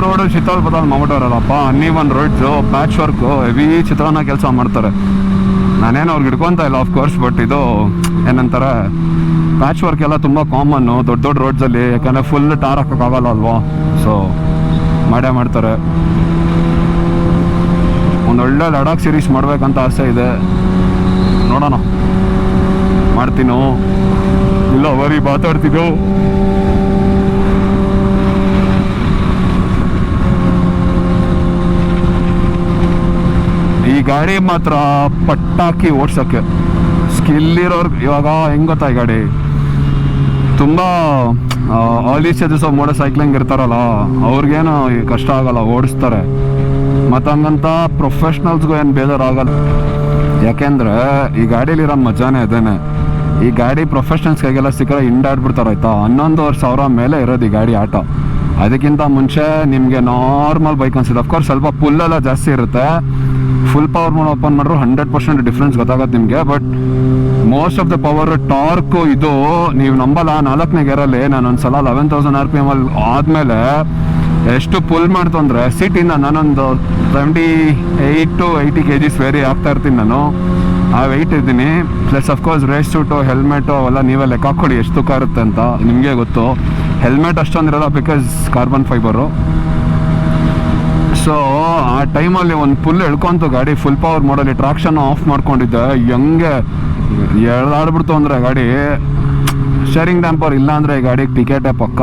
Road ಚಿತ್ರ ಬದಲು ಮಾಡ್ಬಿಟ್ಟವ್ರಲ್ಲಪ್ಪ, ಅನ್ನೀವನ್ roads, patch work, heavy ಚಿತ್ರಾನ್ನ ಕೆಲಸ ಮಾಡ್ತಾರೆ. ನಾನೇನು ಅವ್ರಿಗೆ ಹಿಡ್ಕೊತ ಇಲ್ಲ ಆಫ್ಕೋರ್ಸ್, ಬಟ್ ಇದು ಏನಂತಾರೆ, ಪ್ಯಾಚ್ ವರ್ಕ್ ಎಲ್ಲ ತುಂಬ ಕಾಮನ್ನು ದೊಡ್ಡ ದೊಡ್ಡ ರೋಡ್ಸಲ್ಲಿ, ಯಾಕಂದರೆ ಫುಲ್ ಟಾರ್ ಹಾಕೋಕ್ಕಾಗಲ್ಲ ಅಲ್ವಾ, ಸೊ ಮಾಡೇ ಮಾಡ್ತಾರೆ. ಒಂದೊಳ್ಳೆ ಲಡಾಖ್ ಸೀರೀಸ್ ಮಾಡ್ಬೇಕಂತ ಆಸೆ ಇದೆ, ನೋಡೋಣ ಮಾಡ್ತೀನೋ ಇಲ್ಲ ಬರೀ ಮಾತಾಡ್ತಿದ್ದೋ. ಈ ಗಾಡಿ ಮಾತ್ರ ಪಟ್ಟಾಕಿ ಓಡ್ಸೋಕ್ಕೆ ಸ್ಕಿಲ್ ಇರೋರ್ಗೆ ಇವಾಗ ಹೆಂಗೆ ಗೊತ್ತಾ, ಈ ಗಾಡಿ ತುಂಬ ಆಲಿ ಸ್ಟೇಜಸ್ ಆಫ್ ಮೋಟರ್ ಸೈಕ್ಲಿಂಗ್ ಇರ್ತಾರಲ್ಲ, ಅವ್ರಿಗೇನು ಕಷ್ಟ ಆಗಲ್ಲ, ಓಡಿಸ್ತಾರೆ. ಮತ್ತು ಹಂಗಂತ ಪ್ರೊಫೆಷ್ನಲ್ಸ್ಗೂ ಏನು ಬೇಜಾರಾಗಲ್ಲ, ಯಾಕೆಂದರೆ ಈ ಗಾಡೀಲಿರೋ ಮಜಾನೇ ಅದೇನೆ. ಈ ಗಾಡಿ ಪ್ರೊಫೆಷ್ನಲ್ಸ್ಗೆಲ್ಲ ಸಿಕ್ಕರೆ ಹಿಂಡಾಡ್ಬಿಡ್ತಾರೆ ಆಯ್ತಾ. 11,000 ಮೇಲೆ ಇರೋದು ಈ ಗಾಡಿ ಆಟ. ಅದಕ್ಕಿಂತ ಮುಂಚೆ ನಿಮಗೆ ನಾರ್ಮಲ್ ಬೈಕ್ ಅನ್ಸುತ್ತೆ. ಅಫ್ಕೋರ್ಸ್ ಸ್ವಲ್ಪ ಪುಲ್ಲೆಲ್ಲ ಜಾಸ್ತಿ ಇರುತ್ತೆ, ಫುಲ್ ಪವರ್ ಮೋಡ್ ಓಪನ್ ಮಾಡಿದ್ರು 100% ಡಿಫ್ರೆನ್ಸ್ ಗೊತ್ತಾಗುತ್ತೆ ನಿಮಗೆ. But most of the power torque ಇದು ನೀವು ನಂಬಲ್ಲ. 4ನೇ ಗೇರಲ್ಲಿ ನಾನು ಒಂದ್ಸಲ 11,000 RPM ಅಲ್ಲಿ ಆದಮೇಲೆ ಎಷ್ಟು ಪುಲ್ ಮಾಡ್ತು ಅಂದರೆ, ಸೀಟಿಂದ ನಾನೊಂದು 78 to 80 kgs ವೇರಿ ಆಗ್ತಾ ಇರ್ತೀನಿ ನಾನು. ಆ ವೆಯ್ಟ್ ಇದ್ದೀನಿ, plus of course race suit, helmet ಅವೆಲ್ಲ ನೀವೇ ಲೆಕ್ಕ ಹಾಕ್ಕೊಳ್ಳಿ ಎಷ್ಟು ತೂಕ ಇರುತ್ತೆ ಅಂತ, ನಿಮಗೆ ಗೊತ್ತು. ಹೆಲ್ಮೆಟ್ ಅಷ್ಟೊಂದಿರಲ್ಲ, ಬಿಕಾಸ್ ಕಾರ್ಬನ್ ಫೈಬರು. ಸೊ ಆ ಟೈಮಲ್ಲಿ ಒಂದು ಫುಲ್ ಎಳ್ಕೊಂತು ಗಾಡಿ, ಫುಲ್ ಪವರ್ ಮಾಡಲಿ, ಟ್ರಾಕ್ಷನ್ ಆಫ್ ಮಾಡ್ಕೊಂಡಿದ್ದೆ. ಹೆಂಗೆ ಎಳ್ದಾಡ್ಬಿಡ್ತು ಅಂದರೆ ಗಾಡಿ. ಸ್ಟೇರಿಂಗ್ ಡ್ಯಾಂಪರ್ ಇಲ್ಲ ಅಂದರೆ ಈ ಗಾಡಿಗೆ ಟಿಕೆಟೇ ಪಕ್ಕ,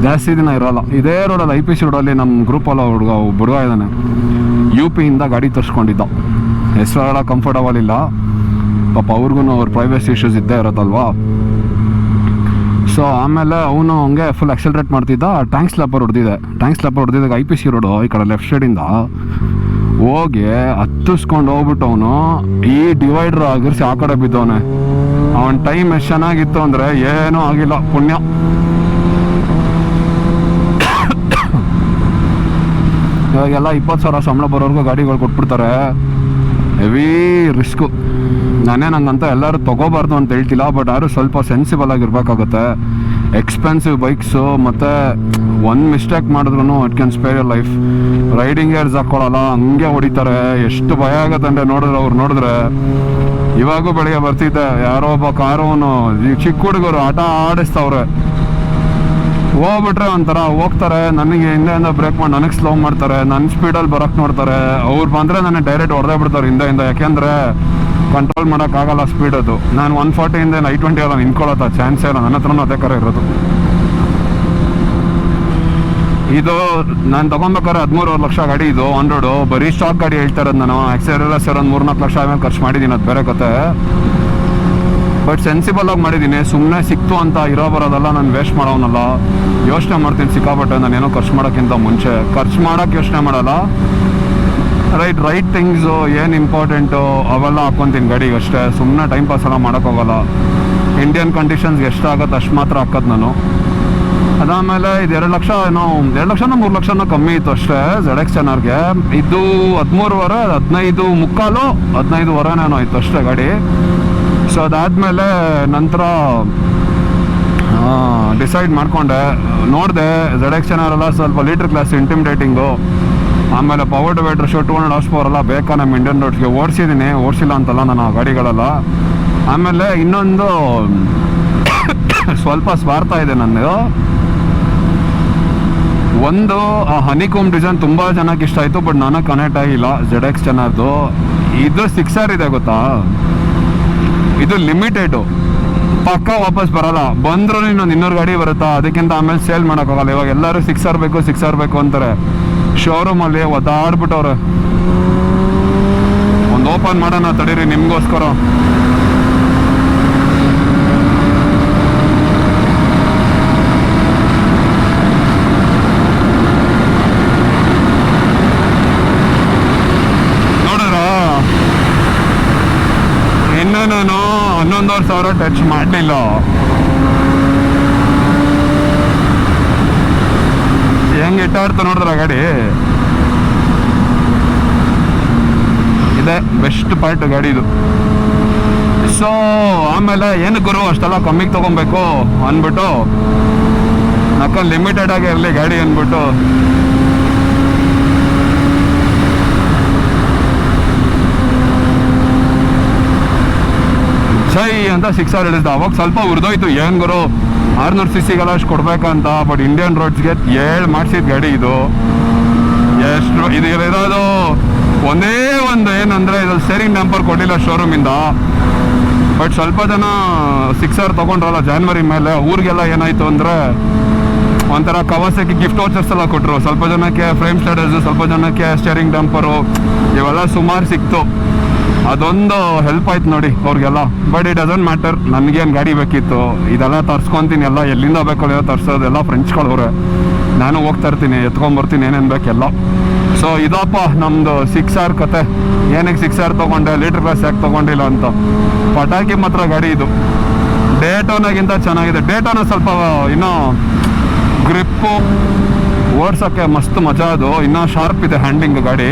ಜಾಸ್ತಿ ದಿನ ಇರೋಲ್ಲ. ಇದೇ ರೋಡಲ್ಲಿ IPC ರೋಡಲ್ಲಿ ನಮ್ಮ ಗ್ರೂಪಲ್ಲ ಹುಡುಗ ಇದ್ದಾನೆ, UP ಇಂದ ಗಾಡಿ ತರಿಸ್ಕೊಂಡಿದ್ದ. ಹೆಸರು ಕಂಫರ್ಟಬಲ್ ಇಲ್ಲ ಪಾಪ, ಅವ್ರಿಗೂ ಅವ್ರ ಪ್ರೈವೇಸಿ ಇಶ್ಯೂಸ್ ಇದ್ದೇ ಇರೋದಲ್ವಾ. ಸೊ ಆಮೇಲೆ ಅವನು ಹಂಗೆ ಫುಲ್ ಆಕ್ಸೆಲ್ರೇಟ್ ಮಾಡ್ತಿದ್ದ, ಟ್ಯಾಂಕ್ ಸ್ಲಾಪರ್ ಹೊಡೆದಿದ್ದಾಗ IPC ರೋಡು ಈ ಕಡೆ ಲೆಫ್ಟ್ ಸೈಡಿಂದ ಹೋಗಿ ಹತ್ತಿಸ್ಕೊಂಡು ಹೋಗ್ಬಿಟ್ಟು ಅವನು ಈ ಡಿವೈಡರ್ ಆಗಿರಿಸಿ ಆ ಕಡೆ ಬಿದ್ದವನೆ. ಅವನ ಟೈಮ್ ಎಷ್ಟು ಚೆನ್ನಾಗಿತ್ತು ಅಂದರೆ ಏನೂ ಆಗಿಲ್ಲ, ಪುಣ್ಯ. ಇವಾಗೆಲ್ಲ 20,000 ಸಂಬಳ ಬರೋರ್ಗೂ ಗಾಡಿಗಳು ಕೊಟ್ಬಿಡ್ತಾರೆ, ಹೆವಿ ರಿಸ್ಕು. ನಾನೇನಂಗಂತ ಎಲ್ಲರೂ ತೊಗೋಬಾರ್ದು ಅಂತ ಹೇಳ್ತಿಲ್ಲ, ಬಟ್ ಯಾರು ಸ್ವಲ್ಪ ಸೆನ್ಸಿಬಲ್ ಆಗಿರ್ಬೇಕಾಗುತ್ತೆ. ಎಕ್ಸ್ಪೆನ್ಸಿವ್ ಬೈಕ್ಸು, ಮತ್ತು ಒಂದು ಮಿಸ್ಟೇಕ್ ಮಾಡಿದ್ರು it can spare your life. Riding gears ಹಾಕ್ಕೊಳ್ಳಲ್ಲ, ಹಂಗೆ ಹೊಡಿತಾರೆ. ಎಷ್ಟು ಭಯ ಆಗುತ್ತೆ ಅಂದರೆ ನೋಡಿದ್ರೆ ಇವಾಗೂ ಬೆಳಿಗ್ಗೆ ಬರ್ತಿದ್ದೆ, ಯಾರೋ ಒಬ್ಬ ಕಾರವನು ಈ ಚಿಕ್ಕ ಹುಡುಗರು ಆಟ ಆಡಿಸ್ತವ್ರೆ. ಹೋಗ್ಬಿಟ್ರೆ ಒಂಥರ ಹೋಗ್ತಾರೆ, ನನಗೆ ಹಿಂದೆಯಿಂದ ಬ್ರೇಕ್ ಮಾಡಿ ನನಗೆ ಸ್ಲೋ ಮಾಡ್ತಾರೆ, ನನ್ನ ಸ್ಪೀಡಲ್ಲಿ ಬರೋಕ್ಕೆ ನೋಡ್ತಾರೆ. ಅವ್ರು ಬಂದರೆ ನನಗೆ ಡೈರೆಕ್ಟ್ ಹೊಡೆದೇ ಬಿಡ್ತಾರೆ ಹಿಂದೆಯಿಂದ, ಯಾಕೆಂದರೆ ಕಂಟ್ರೋಲ್ ಮಾಡೋಕ್ಕಾಗಲ್ಲ ಸ್ಪೀಡ್ ಅದು. ನಾನು 140 ಇಂದ 120 ಎಲ್ಲ ನಿಂತ್ಕೊಳ್ಳೋತ್ತ ಚಾನ್ಸೇ ಇಲ್ಲ, ನನ್ನ ಹತ್ರನೂ ಅದೇ ಕರ ಇರೋದು. ಇದು ನಾನು ತೊಗೊಬೇಕಾದ್ರೆ 13 ಲಕ್ಷ ಗಾಡಿ, ಇದು ಆನ್ ರೋಡು ಬರೀ ಸ್ಟಾಕ್ ಗಾಡಿ ಹೇಳ್ತಾ ಇರೋದು ನಾನು. ಆಕ್ಸಿಡೆಂಟ್ ಸರ್ ಒಂದು 3-4 ಲಕ್ಷ ಆಮೇಲೆ ಖರ್ಚು ಮಾಡಿದ್ದೀನಿ, ಅದು ಬೇರೆ ಕತೆ. ಬಟ್ ಸೆನ್ಸಿಬಲ್ ಆಗಿ ಮಾಡಿದ್ದೀನಿ, ಸುಮ್ಮನೆ ಸಿಕ್ತು ಅಂತ ಇರೋ ಬರೋದಲ್ಲ, ನಾನು ವೇಸ್ಟ್ ಮಾಡೋನಲ್ಲ. ಯೋಚನೆ ಮಾಡ್ತೀನಿ ಸಿಕ್ಕಾಪಟ್ಟೆ, ನಾನೇನೋ ಖರ್ಚು ಮಾಡೋಕ್ಕಿಂತ ಮುಂಚೆ ಖರ್ಚು ಮಾಡೋಕ್ಕೆ ಯೋಚನೆ ಮಾಡಲ್ಲ. ರೈಟ್ ಥಿಂಗ್ಸು ಏನು ಇಂಪಾರ್ಟೆಂಟು ಅವೆಲ್ಲ ಹಾಕ್ಕೊತೀನಿ ಗಾಡಿಗೆ ಅಷ್ಟೇ. ಸುಮ್ಮನೆ ಟೈಮ್ ಪಾಸ್ ಎಲ್ಲ ಮಾಡೋಕ್ಕೋಗಲ್ಲ. ಇಂಡಿಯನ್ ಕಂಡೀಷನ್ಸ್ಗೆ ಎಷ್ಟಾಗುತ್ತೆ ಅಷ್ಟು ಮಾತ್ರ ಹಾಕೋದು ನಾನು. ಅದಾದಮೇಲೆ ಇದು 2 ಲಕ್ಷ ಏನೋ 2 ಲಕ್ಷನೋ 3 ಲಕ್ಷನೋ ಕಮ್ಮಿ ಇತ್ತು ಅಷ್ಟೇ ZX ಚೆನ್ನಾರ್ಗೆ. ಇದು 13.5 15.5 ಇತ್ತು ಅಷ್ಟೇ ಗಾಡಿ. ಸೊ ಅದಾದಮೇಲೆ ನಂತರ ಡಿಸೈಡ್ ಮಾಡಿಕೊಂಡೆ, ನೋಡಿದೆ ZX ಚೆನ್ನಾರಲ್ಲ ಸ್ವಲ್ಪ ಲೀಟ್ರ್ ಕ್ಲಾಸ್ ಇಂಟಿಮಿಡೇಟಿಂಗು, ಆಮೇಲೆ power divider show 200 horse power ಎಲ್ಲ ಬೇಕಾ ನಮ್ಮ ಇಂಡಿಯನ್ ರೋಡ್ಸ್ಗೆ. ಓಡಿಸಿಲ್ಲ ಅಂತಲ್ಲ ನಾನು ಆ ಗಾಡಿಗಳೆಲ್ಲ. ಆಮೇಲೆ ಇನ್ನೊಂದು ಸ್ವಲ್ಪ ಸ್ವಾರ್ಥ ಇದೆ ನನ್ನದು. ಒಂದು ಹನಿಕೋಮ್ ಡಿಸೈನ್ ತುಂಬ ಜನಕ್ಕೆ ಇಷ್ಟ ಆಯಿತು, ಬಟ್ ನನಗೆ ಕನೆಕ್ಟ್ ಆಗಿಲ್ಲ ZX ಚೆನ್ನಾರ್ದು. ಇದು 6R ಇದೆ ಗೊತ್ತಾ, ಇದು ಲಿಮಿಟೆಡು, ಪಕ್ಕ ವಾಪಸ್ ಬರಲ್ಲ. ಬಂದರೂ ಇನ್ನೊಂದು 200 ಗಾಡಿ ಬರುತ್ತಾ, ಅದಕ್ಕಿಂತ ಆಮೇಲೆ ಸೇಲ್ ಮಾಡೋಕ್ಕಾಗಲ್ಲ. ಇವಾಗ ಎಲ್ಲರೂ 6R ಬೇಕು ಅಂತಾರೆ. ಶೋರೂಮಲ್ಲಿ ಒದ್ದಾಡ್ಬಿಟ್ಟವ್ರೆ. ಒಂದು ಓಪನ್ ಮಾಡೋಣ ತಡೀರಿ ನಿಮಗೋಸ್ಕರ. ನೋಡಿದ್ರ ಇನ್ನೂ ನಾನು 11,000 ಟಚ್ ಮಾಡಲಿಲ್ಲ. ಹೆಂಗೆ ಇಟ್ಟಾಡ್ತು ನೋಡಿದ್ರ ಗಾಡಿ. ಇದೆ ಬೆಸ್ಟ್ ಪಾರ್ಟ್ ಗಾಡಿದು. ಸೊ ಆಮೇಲೆ ಏನು ಗುರು ಅಷ್ಟೆಲ್ಲ ಕಮ್ಮಿಗೆ ತೊಗೊಬೇಕು ಅಂದ್ಬಿಟ್ಟು ನಕ್ಕ ಲಿಮಿಟೆಡ್ ಆಗಿ ಇರಲಿ ಗಾಡಿ ಅಂದ್ಬಿಟ್ಟು ಜೈ ಅಂತ 6R ಹಿಡಿಸ್ದ. ಅವಾಗ ಸ್ವಲ್ಪ ಉರಿದೋಯ್ತು, ಏನು ಗುರು 600cc ಅಷ್ಟು ಕೊಡ್ಬೇಕಂತ. ಬಟ್ ಇಂಡಿಯನ್ ರೋಡ್ಸ್ಗೆ 7 ಮಾಡಿಸಿದ ಗಾಡಿ ಇದು. ಎಷ್ಟು ಇದು ಇರೋದು ಒಂದೇ ಒಂದು ಏನಂದರೆ ಇದು ಸ್ಟೇರಿಂಗ್ ಡಂಪರ್ ಕೊಡಲಿಲ್ಲ ಶೋರೂಮಿಂದ. ಬಟ್ ಸ್ವಲ್ಪ ಜನ 6R ತೊಗೊಂಡ್ರಲ್ಲ ಜಾನ್ವರಿ ಮೇಲೆ, ಊರಿಗೆಲ್ಲ ಏನಾಯಿತು ಅಂದರೆ ಒಂಥರ ಕವಾಸಕ್ಕೆ ಗಿಫ್ಟ್ ವಾಚರ್ಸ್ ಎಲ್ಲ ಕೊಟ್ಟರು. ಸ್ವಲ್ಪ ಜನಕ್ಕೆ ಫ್ರೇಮ್ ಸ್ಟೇಟರ್ಸು, ಸ್ವಲ್ಪ ಜನಕ್ಕೆ ಸ್ಟೇರಿಂಗ್ ಡಂಪರು, ಇವೆಲ್ಲ ಸುಮಾರು ಸಿಕ್ತು. ಅದೊಂದು ಹೆಲ್ಪ್ ಆಯ್ತು ನೋಡಿ ಅವ್ರಿಗೆಲ್ಲ. ಬಟ್ ಇಟ್ ಡಸಂಟ್ ಮ್ಯಾಟರ್, ನನಗೇನು ಗಾಡಿ ಬೇಕಿತ್ತು ಇದೆಲ್ಲ ತರ್ಸ್ಕೊತೀನಿ. ಎಲ್ಲ ಎಲ್ಲಿಂದ ಬೇಕಲ್ಲ ತರ್ಸೋದೆಲ್ಲ ಫ್ರೆಂಡ್ಸ್ಗಳವ್ರೆ. ನಾನು ಹೋಗ್ತಾ ಇರ್ತೀನಿ, ಎತ್ಕೊಂಬರ್ತೀನಿ ಏನೇನು ಬೇಕೆಲ್ಲ. ಸೊ ಇದಪ್ಪ ನಮ್ಮದು 6R ಕತೆ. ಏನಕ್ಕೆ 6R ತೊಗೊಂಡೆ, ಲೀಟ್ರ್ ಕ್ಲಾಸ್ ಯಾಕೆ ತೊಗೊಂಡಿಲ್ಲ ಅಂತ. ಪಟಾಕಿ ಮಾತ್ರ ಗಾಡಿ ಇದು ಡೇಟೋನಾಗಿಂತ ಚೆನ್ನಾಗಿದೆ. ಡೇಟೋನ ಸ್ವಲ್ಪ ಇನ್ನೂ ಗ್ರಿಪ್ಪು ಓಡ್ಸೋಕ್ಕೆ ಮಸ್ತ್ ಮಜಾ, ಅದು ಇನ್ನೂ ಶಾರ್ಪ್ ಇದೆ ಹ್ಯಾಂಡ್ಲಿಂಗ್ ಗಾಡಿ.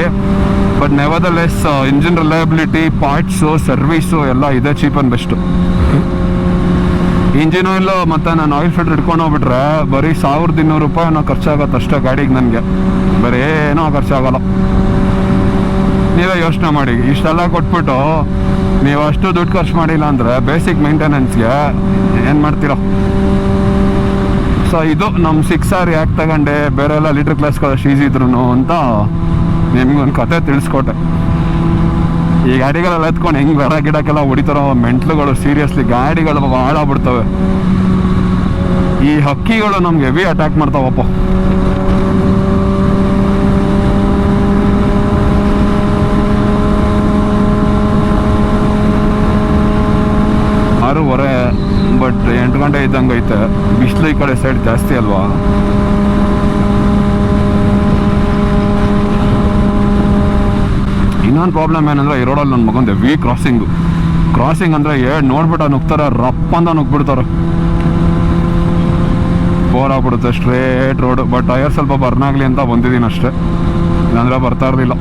But nevertheless engine reliability, parts, service ಎಲ್ಲ ಇದೆ cheap and best. Engine oil ಮತ್ತು ನಾನು ಆಯಿಲ್ ಫಿಲ್ಟರ್ ಇಟ್ಕೊಂಡು ಹೋಗ್ಬಿಟ್ರೆ ಬರೀ 1200 ರೂಪಾಯಿ ಏನೋ ಖರ್ಚಾಗತ್ತೆ ಅಷ್ಟೇ ಗಾಡಿಗೆ. ನನಗೆ ಬರೀ ಏನೋ ಖರ್ಚಾಗಲ್ಲ. ನೀವೇ ಯೋಚನೆ ಮಾಡಿ, ಇಷ್ಟೆಲ್ಲ ಕೊಟ್ಬಿಟ್ಟು ನೀವು ಅಷ್ಟು ದುಡ್ಡು ಖರ್ಚು ಮಾಡಿಲ್ಲ ಅಂದರೆ ಬೇಸಿಕ್ ಮೇಂಟೆನೆನ್ಸ್ಗೆ ಏನು ಮಾಡ್ತೀರಾ? ಸೊ ಇದು ನಮ್ಮ 6R ಯಾಕೆ ತಗೊಂಡೆ, ಬೇರೆ ಎಲ್ಲ ಲೀಟ್ರ್ ಕ್ಲಾಸ್ಗಳು ಅಷ್ಟು ಈಸಿ ಇದ್ರು ಅಂತ ನಿಮ್ಗೊಂದು ಕತೆ ತಿಳಿಸ್ಕೊಟ್ಟೆ. ಈ ಗಾಡಿಗಳೆಲ್ಲ ಎತ್ಕೊಂಡು ಹೆಂಗೆ ಬೆರ ಗಿಡಕ್ಕೆಲ್ಲ ಹೊಡಿತಾರೋ ಮೆಂಟ್ಲುಗಳು. ಸೀರಿಯಸ್ಲಿ ಗಾಡಿಗಳು ಹಾಳಾಗ್ಬಿಡ್ತವೆ. ಈ ಹಕ್ಕಿಗಳು ನಮ್ಗೆ ಹೆವಿ ಅಟ್ಯಾಕ್ ಮಾಡ್ತಾವಪ್ಪ. ಆರೂವರೆ, ಬಟ್ 8 ಗಂಟೆ ಇದ್ದಂಗೆ ಐತೆ. ಬಿಸಿಲು ಈ ಕಡೆ ಸೈಡ್ ಜಾಸ್ತಿ ಅಲ್ವಾ. ಇನ್ನೊಂದು ಪ್ರಾಬ್ಲಮ್ ಏನಂದರೆ ಈ ರೋಡಲ್ಲಿ ನನ್ನ ಮಗಂದು ಹೆವಿ ಕ್ರಾಸಿಂಗ್ ಅಂದರೆ ನೋಡ್ಬಿಟ್ಟು ನುಗ್ತಾರೆ, ರಪ್ಪ ಅಂತ ನುಗ್ಬಿಡ್ತಾರೆ. ಬೋರ್ ಆಗ್ಬಿಡುತ್ತೆ ಸ್ಟ್ರೇಟ್ ರೋಡು. ಬಟ್ ಟೈರ್ ಸ್ವಲ್ಪ ಬರ್ನ್ ಆಗಲಿ ಅಂತ ಬಂದಿದ್ದೀನಿ ಅಷ್ಟೇ, ಇಲ್ಲಾಂದರೆ ಬರ್ತಾ ಇರಲಿಲ್ಲ.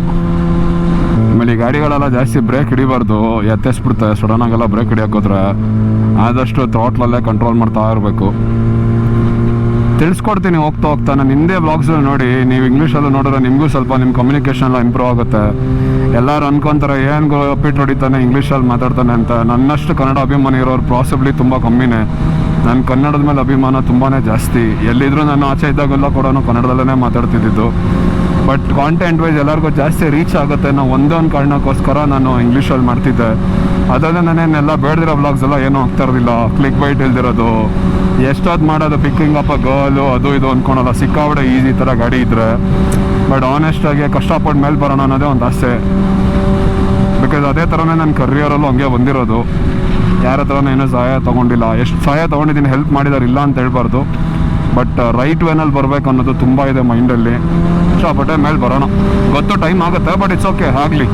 ಆಮೇಲೆ ಈ ಗಾಡಿಗಳೆಲ್ಲ ಜಾಸ್ತಿ ಬ್ರೇಕ್ ಹಿಡಿಬಾರ್ದು, ಎತ್ತಿಸ್ಬಿಡುತ್ತೆ ಸಡನ್ನಾಗೆಲ್ಲ. ಬ್ರೇಕ್ ಹಿಡಿಯೋಕೋದ್ರೆ ಆದಷ್ಟು ಥ್ರಾಟ್ಲಲ್ಲೇ ಕಂಟ್ರೋಲ್ ಮಾಡ್ತಾ ಇರಬೇಕು. ತಿಳಿಸ್ಕೊಡ್ತೀನಿ ಹೋಗ್ತಾ. ನಾನು ಹಿಂದೆ ವ್ಲಾಗ್ಸಲ್ಲಿ ನೋಡಿ, ನೀವು ಇಂಗ್ಲೀಷಲ್ಲೂ ನೋಡಿದ್ರೆ ನಿಮಗೂ ಸ್ವಲ್ಪ ನಿಮ್ಮ ಕಮ್ಯುನಿಕೇಷನ್ ಎಲ್ಲ ಇಂಪ್ರೂವ್ ಆಗುತ್ತೆ. ಎಲ್ಲರೂ ಅನ್ಕೊತಾರೆ ಏನು ರಿಪೀಟ್ ಹೊಡಿತಾನೆ ಇಂಗ್ಲೀಷಲ್ಲಿ ಮಾತಾಡ್ತಾನೆ ಅಂತ. ನನ್ನಷ್ಟು ಕನ್ನಡ ಅಭಿಮಾನಿ ಇರೋರು ಪಾಸಿಬ್ಲಿ ತುಂಬ ಕಮ್ಮಿನೇ. ನನ್ನ ಕನ್ನಡದ ಮೇಲೆ ಅಭಿಮಾನ ತುಂಬಾ ಜಾಸ್ತಿ. ಎಲ್ಲಿದ್ದರೂ ನಾನು ಆಚೆ ಇದ್ದಾಗೆಲ್ಲ ಕೂಡ ಕನ್ನಡದಲ್ಲೇ ಮಾತಾಡ್ತಿದ್ದು. ಬಟ್ ಕಾಂಟೆಂಟ್ ವೈಸ್ ಎಲ್ಲರಿಗೂ ಜಾಸ್ತಿ ರೀಚ್ ಆಗುತ್ತೆ ಅನ್ನೋ ಒಂದೊಂದು ಕಾರಣಕ್ಕೋಸ್ಕರ ನಾನು ಇಂಗ್ಲೀಷಲ್ಲಿ ಮಾಡ್ತಿದ್ದೆ. ಅದಲ್ಲದೆ ನಾನೇನೆಲ್ಲ ಬೇಡದಿರೋ ವ್ಲಾಗ್ಸ್ ಎಲ್ಲ ಏನೂ ಆಗ್ತಾ ಇರೋದಿಲ್ಲ. ಕ್ಲಿಕ್ ಬೈಟ್ ಇಲ್ದಿರೋದು, ಎಷ್ಟೊತ್ತು ಮಾಡೋದು ಪಿಕ್ಕಿಂಗ್ ಅಪ್ ಗರ್ಲು ಅದು ಇದು ಅಂದ್ಕೊಳಲ್ಲ. ಸಿಕ್ಕಾಬಿಡೆ ಈಸಿ ಥರ ಗಾಡಿ ಇದ್ದರೆ. ಬಟ್ ಆನೆಸ್ಟಾಗಿ ಕಷ್ಟಪಟ್ಟು ಮೇಲೆ ಬರೋಣ ಅನ್ನೋದೇ ಒಂದು ಆಸೆ. ಬಿಕಾಸ್ ಅದೇ ಥರನೇ ನನ್ನ ಕರಿಯರಲ್ಲೂ ಹಂಗೆ ಬಂದಿರೋದು. ಯಾರ ಹತ್ರನೂ ಏನೂ ಸಹಾಯ ತೊಗೊಂಡಿಲ್ಲ. ಎಷ್ಟು ಸಹಾಯ ತೊಗೊಂಡಿದ್ದೀನಿ, ಹೆಲ್ಪ್ ಮಾಡಿದಾರೆ ಇಲ್ಲ ಅಂತ ಹೇಳ್ಬಾರ್ದು. ಬಟ್ ರೈಟ್ ವೇನಲ್ಲಿ ಬರಬೇಕು ಅನ್ನೋದು ತುಂಬ ಇದೆ ಮೈಂಡಲ್ಲಿ. ಇಷ್ಟಪಟ್ಟೆ ಮೇಲೆ ಬರೋಣ. ಗೊತ್ತು ಟೈಮ್ ಆಗುತ್ತೆ, ಬಟ್ ಇಟ್ಸ್ ಓಕೆ, ಆಗಲಿ.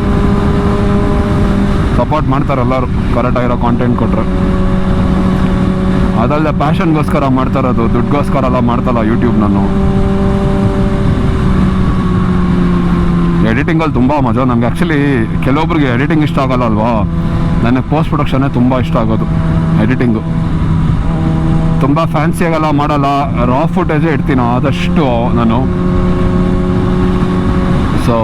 ಸಪೋರ್ಟ್ ಮಾಡ್ತಾರೆ ಎಲ್ಲರೂ ಕರೆಕ್ಟಾಗಿರೋ ಕಾಂಟೆಂಟ್ ಕೊಟ್ಟರೆ. ಅದಲ್ಲದೆ ಪ್ಯಾಷನ್ಗೋಸ್ಕರ ಮಾಡ್ತಾರದು, ದುಡ್ಡುಗೋಸ್ಕರ ಎಲ್ಲ ಮಾಡ್ತಲ್ಲ ಯೂಟ್ಯೂಬ್. ನಾನು ಎಡಿಟಿಂಗಲ್ಲಿ ತುಂಬ ಮಜಾ. ನನಗೆ ಆ್ಯಕ್ಚುಲಿ ಕೆಲವೊಬ್ರಿಗೆ ಎಡಿಟಿಂಗ್ ಇಷ್ಟ ಆಗೋಲ್ಲ ಅಲ್ವಾ. ನನಗೆ ಪೋಸ್ಟ್ ಪ್ರೊಡಕ್ಷನ್ನೇ ತುಂಬ ಇಷ್ಟ ಆಗೋದು. ಎಡಿಟಿಂಗು ತುಂಬ ಫ್ಯಾನ್ಸಿಯಾಗೆಲ್ಲ ಮಾಡಲ್ಲ, ರಾ ಫುಟೇಜೇ ಇಡ್ತೀನಿ ಆದಷ್ಟು ನಾನು. ಸೊ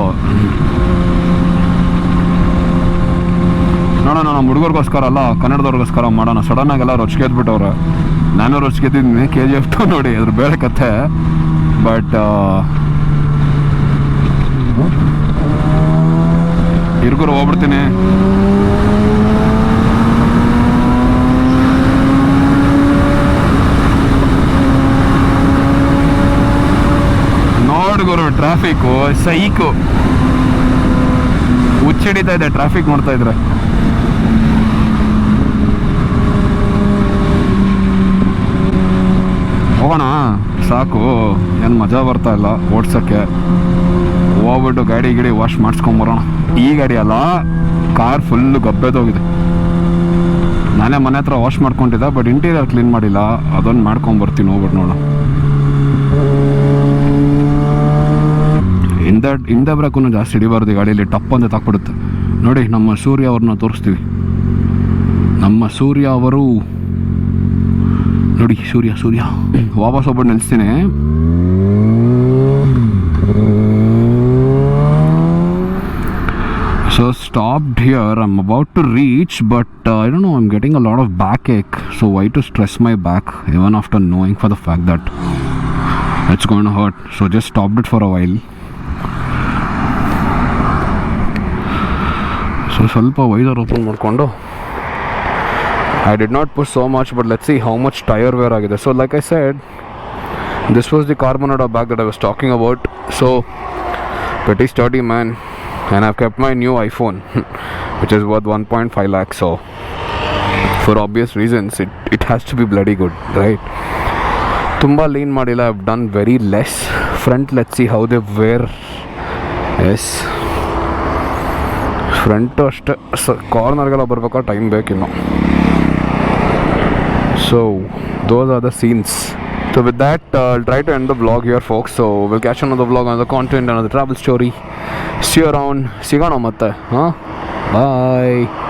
ನೋಡೋಣ, ನಮ್ಮ ಹುಡುಗರಿಗೋಸ್ಕರ ಅಲ್ಲ ಕನ್ನಡದವ್ರಿಗೋಸ್ಕರ ಮಾಡೋಣ. ಸಡನ್ನಾಗೆಲ್ಲ ರೊಚ್ಗೆದ್ಬಿಟ್ಟವ್ರೆ. ನಾನು ರೊಚ್ಗೆದ್ದಿದ್ದೀನಿ. KGF ನೋಡಿ, ಅದ್ರ ಬೇರೆ ಕಥೆ. ಬಟ್ ಇರ್ಗುರು ಹೋಗ್ಬಿಡ್ತೀನಿ. ನೋಡ್ಗುರು ಟ್ರಾಫಿಕ್ಕು ಸೈಕು ಹುಚ್ಚಿಡಿತಾ ಇದೆ. ಟ್ರಾಫಿಕ್ ನೋಡ್ತಾ ಇದ್ರೆ ಹೋಗೋಣ ಸಾಕು. ಏನು ಮಜಾ ಬರ್ತಾ ಇಲ್ಲ ಓಡ್ಸೋಕ್ಕೆ. ಹೋಗ್ಬಿಟ್ಟು ಗಾಡಿ ವಾಶ್ ಮಾಡಿಸ್ಕೊಂಬರೋಣ. ಈ ಗಾಡಿ ಅಲ್ಲ, ಕಾರ್ ಫುಲ್ಲು ಗಬ್ಬೆದೋಗಿದೆ. ನಾನೇ ಮನೆ ಹತ್ರ ವಾಶ್ ಮಾಡ್ಕೊಂಡಿದ್ದೆ, ಬಟ್ ಇಂಟೀರಿಯರ್ ಕ್ಲೀನ್ ಮಾಡಿಲ್ಲ. ಅದೊಂದು ಮಾಡ್ಕೊಂಬರ್ತೀನಿ ಹೋಗ್ಬಿಟ್ಟು ನೋಡೋಣ. ಹಿಂದೆ ಬ್ರೇಕನ್ನು ಜಾಸ್ತಿ ಹಿಡಿಬಾರ್ದು ಈ ಗಾಡಿಯಲ್ಲಿ, ಟಪ್ ಅಂತ ತಾಕ್ಬಿಡುತ್ತೆ. ನೋಡಿ ನಮ್ಮ ಸೂರ್ಯ ಅವ್ರನ್ನ ತೋರಿಸ್ತೀವಿ. ನಮ್ಮ ಸೂರ್ಯ ಅವರು ನೋಡಿ, ಸೂರ್ಯ ವಾಪಸ್ ಒಬ್ಬರು ನಿಲ್ಲಿಸ್ತೀನಿ. So stopped here, I'm about to reach, but I don't know, I'm getting a lot of backache. So why to stress my back even after knowing for the fact that it's going to hurt. So just stopped it for a while. So ಸ್ವಲ್ಪ visor open ಮಾಡಿಕೊಂಡು, I did not push so much, but let's see how much tire wear ಆಗಿದೆ. So like I said, this was the Carbonado bag that I was talking about. So pretty sturdy, man. And I've kept my new iPhone which is worth 1.5 lakhs, so for obvious reasons it has to be bloody good, right? Tumba lean madilla, I've done very less. Front, let's see how they wear. Yes, front ಅಷ್ಟೇ ಕಾರ್ನರ್ಗೆಲ್ಲ ಬರ್ಬೇಕಾ time ಬೇಕಿನ್ನು. So those are the scenes. So with that, I'll try to end the vlog here, folks. So we'll catch another vlog, another content, another travel story. See you around. Sigana matte. Bye.